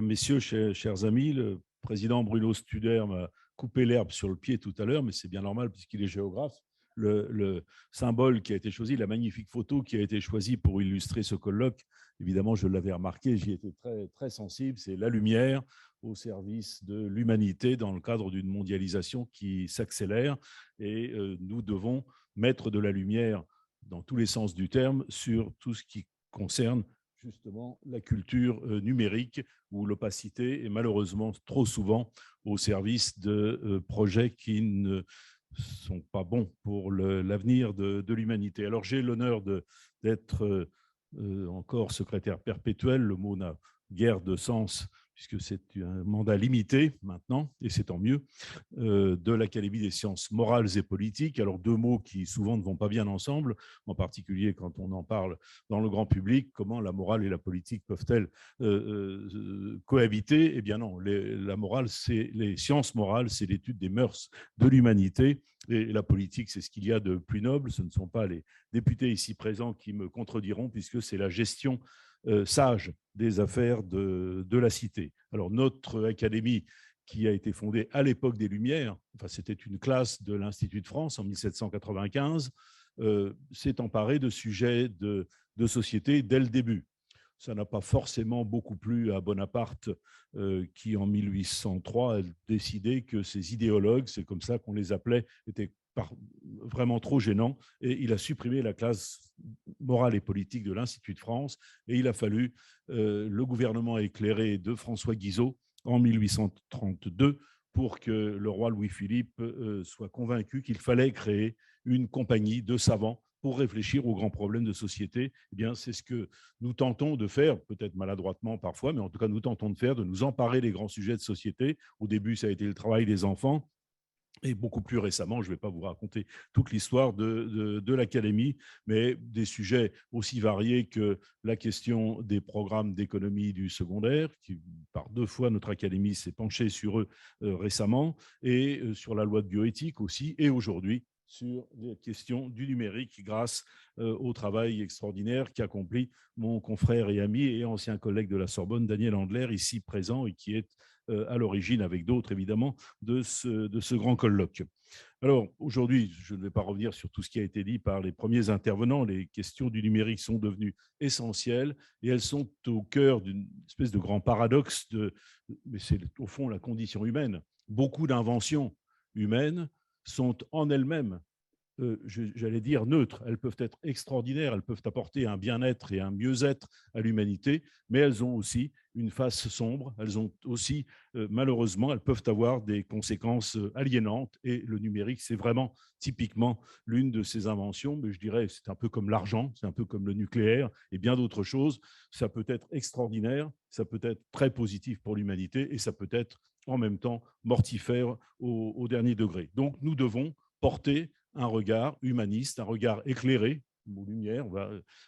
Mesdames, Messieurs, chers amis, le président Bruno Studer m'a coupé l'herbe sur le pied tout à l'heure, mais c'est bien normal puisqu'il est géographe. Le symbole qui a été choisi, la magnifique photo qui a été choisie pour illustrer ce colloque, évidemment, je l'avais remarqué, j'y étais très, très sensible, c'est la lumière au service de l'humanité dans le cadre d'une mondialisation qui s'accélère. Et nous devons mettre de la lumière dans tous les sens du terme sur tout ce qui concerne justement la culture numérique où l'opacité est malheureusement trop souvent au service de projets qui ne sont pas bons pour l'avenir de l'humanité. Alors j'ai l'honneur d'être encore secrétaire perpétuel, le mot n'a guère de sens puisque c'est un mandat limité maintenant, et c'est tant mieux, de l'Académie des sciences morales et politiques. Alors deux mots qui souvent ne vont pas bien ensemble, en particulier quand on en parle dans le grand public. Comment la morale et la politique peuvent-elles cohabiter? Eh bien non, la morale, c'est les sciences morales, c'est l'étude des mœurs de l'humanité, et la politique, c'est ce qu'il y a de plus noble. Ce ne sont pas les députés ici présents qui me contrediront, puisque c'est la gestion sage des affaires de la cité. Alors notre académie, qui a été fondée à l'époque des Lumières, enfin, c'était une classe de l'Institut de France en 1795, s'est emparée de sujets de société dès le début. Ça n'a pas forcément beaucoup plu à Bonaparte, qui en 1803 a décidé que ces idéologues, c'est comme ça qu'on les appelait, étaient vraiment trop gênants, et il a supprimé la classe morale et politique de l'Institut de France, et il a fallu le gouvernement éclairé de François Guizot en 1832 pour que le roi Louis-Philippe soit convaincu qu'il fallait créer une compagnie de savants pour réfléchir aux grands problèmes de société. Eh bien, c'est ce que nous tentons de faire, peut-être maladroitement parfois, mais en tout cas, nous tentons de faire, de nous emparer des grands sujets de société. Au début, ça a été le travail des enfants. Et beaucoup plus récemment, je ne vais pas vous raconter toute l'histoire de l'Académie, mais des sujets aussi variés que la question des programmes d'économie du secondaire, qui par deux fois notre Académie s'est penchée sur eux récemment, et sur la loi de bioéthique aussi, et aujourd'hui sur les questions du numérique grâce au travail extraordinaire qu'accomplit mon confrère et ami et ancien collègue de la Sorbonne, Daniel Andler, ici présent, et qui est à l'origine, avec d'autres évidemment, de ce grand colloque. Alors aujourd'hui, je ne vais pas revenir sur tout ce qui a été dit par les premiers intervenants. Les questions du numérique sont devenues essentielles et elles sont au cœur d'une espèce de grand paradoxe, mais c'est au fond la condition humaine. Beaucoup d'inventions humaines sont en elles-mêmes, j'allais dire, neutres. Elles peuvent être extraordinaires, elles peuvent apporter un bien-être et un mieux-être à l'humanité, mais elles ont aussi une face sombre, elles ont aussi, malheureusement, elles peuvent avoir des conséquences aliénantes, et le numérique, c'est vraiment typiquement l'une de ces inventions, mais je dirais c'est un peu comme l'argent, c'est un peu comme le nucléaire et bien d'autres choses. Ça peut être extraordinaire, ça peut être très positif pour l'humanité, et ça peut être en même temps mortifère au dernier degré. Donc nous devons porter un regard humaniste, un regard éclairé, mot lumière,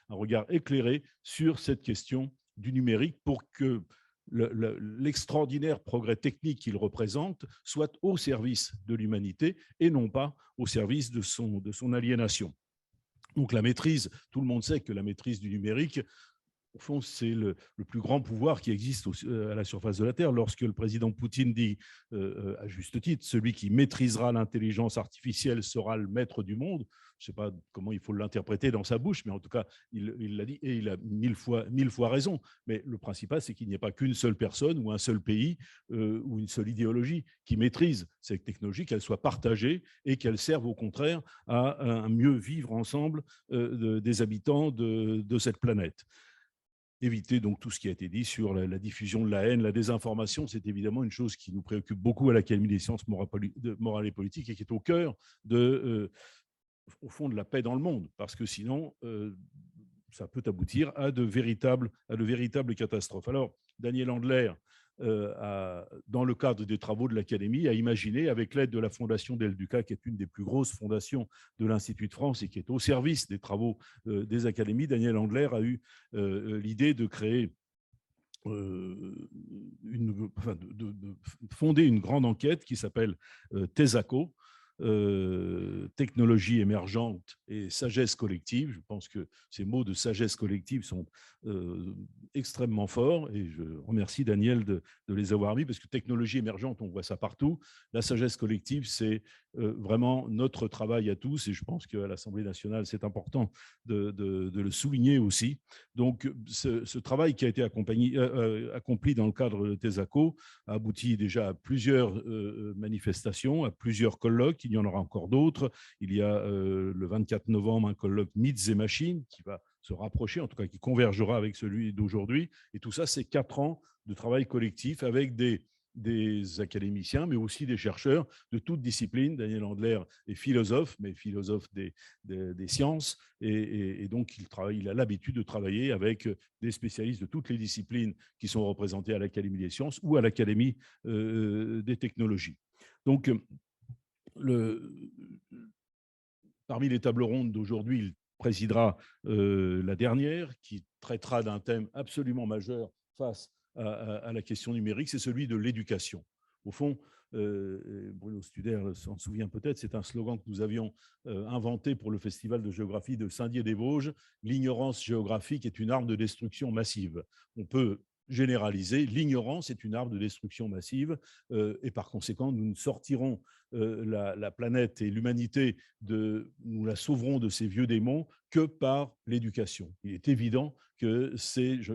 un regard éclairé sur cette question du numérique pour que l'extraordinaire progrès technique qu'il représente soit au service de l'humanité et non pas au service de son aliénation. Donc la maîtrise, tout le monde sait que la maîtrise du numérique, au fond, c'est le plus grand pouvoir qui existe à la surface de la Terre. Lorsque le président Poutine dit, à juste titre, celui qui maîtrisera l'intelligence artificielle sera le maître du monde, je ne sais pas comment il faut l'interpréter dans sa bouche, mais en tout cas, il l'a dit, et il a mille fois raison. Mais le principal, c'est qu'il n'y ait pas qu'une seule personne ou un seul pays ou une seule idéologie qui maîtrise cette technologie, qu'elle soit partagée et qu'elle serve au contraire à un mieux vivre ensemble des habitants de cette planète. Éviter donc tout ce qui a été dit sur la diffusion de la haine, la désinformation. C'est évidemment une chose qui nous préoccupe beaucoup à l'Académie des sciences morales et politiques et qui est au cœur au fond de la paix dans le monde, parce que sinon, ça peut aboutir à de véritables catastrophes. Alors, Daniel Andler, dans le cadre des travaux de l'Académie, a imaginé, avec l'aide de la Fondation Del Duca, qui est une des plus grosses fondations de l'Institut de France et qui est au service des travaux des académies, Daniel Andler a eu l'idée de créer de fonder une grande enquête qui s'appelle TESACO, technologie émergente et sagesse collective. Je pense que ces mots de sagesse collective sont extrêmement forts et je remercie Daniel de les avoir mis parce que technologie émergente, on voit ça partout. La sagesse collective, c'est vraiment notre travail à tous et je pense qu'à l'Assemblée nationale, c'est important de le souligner aussi. Donc, ce travail qui a été accompli dans le cadre de TESACO a abouti déjà à plusieurs manifestations, à plusieurs colloques. Il y en aura encore d'autres. Il y a le 24 novembre un colloque Mythes et Machines qui va se rapprocher, en tout cas qui convergera avec celui d'aujourd'hui. Et tout ça, c'est 4 ans de travail collectif avec des académiciens, mais aussi des chercheurs de toutes disciplines. Daniel Andler est philosophe, mais philosophe des sciences, et donc il a l'habitude de travailler avec des spécialistes de toutes les disciplines qui sont représentées à l'Académie des sciences ou à l'Académie des technologies. Donc, parmi les tables rondes d'aujourd'hui, il présidera la dernière, qui traitera d'un thème absolument majeur face à la question numérique, c'est celui de l'éducation. Au fond, Bruno Studer s'en souvient peut-être, c'est un slogan que nous avions inventé pour le Festival de géographie de Saint-Dié-des-Vosges. L'ignorance géographique est une arme de destruction massive. On peut généraliser, l'ignorance est une arme de destruction massive et par conséquent, nous ne sortirons la planète et l'humanité, nous la sauverons de ces vieux démons que par l'éducation. Il est évident que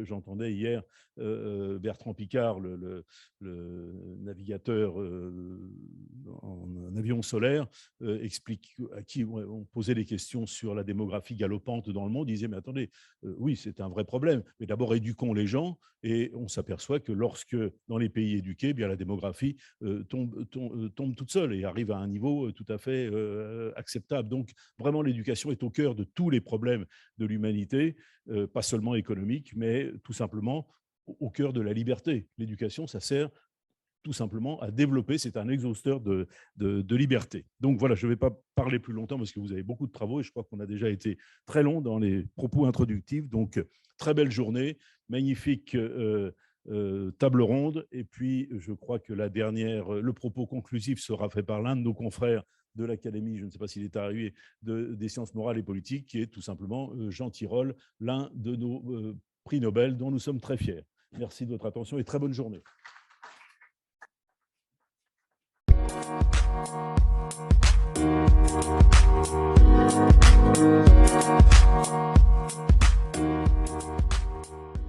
j'entendais hier Bertrand Piccard, le navigateur en avion solaire, à qui on posait des questions sur la démographie galopante dans le monde. Il disait, mais attendez, oui, c'est un vrai problème, mais d'abord éduquons les gens, et on s'aperçoit que lorsque, dans les pays éduqués, bien, la démographie tombe toute seule et arrive à un niveau tout à fait acceptable. Donc, vraiment, l'éducation est au cœur de tous les problèmes de l'humanité, pas seulement économiques, mais tout simplement au cœur de la liberté. L'éducation, ça sert tout simplement à développer, c'est un exhausteur de liberté. Donc voilà, je ne vais pas parler plus longtemps parce que vous avez beaucoup de travaux et je crois qu'on a déjà été très long dans les propos introductifs. Donc, très belle journée, magnifique table ronde. Et puis, je crois que le propos conclusif sera fait par l'un de nos confrères de l'Académie, je ne sais pas s'il est arrivé, des sciences morales et politiques, qui est tout simplement Jean Tirole, l'un de nos prix Nobel dont nous sommes très fiers. Merci de votre attention et très bonne journée.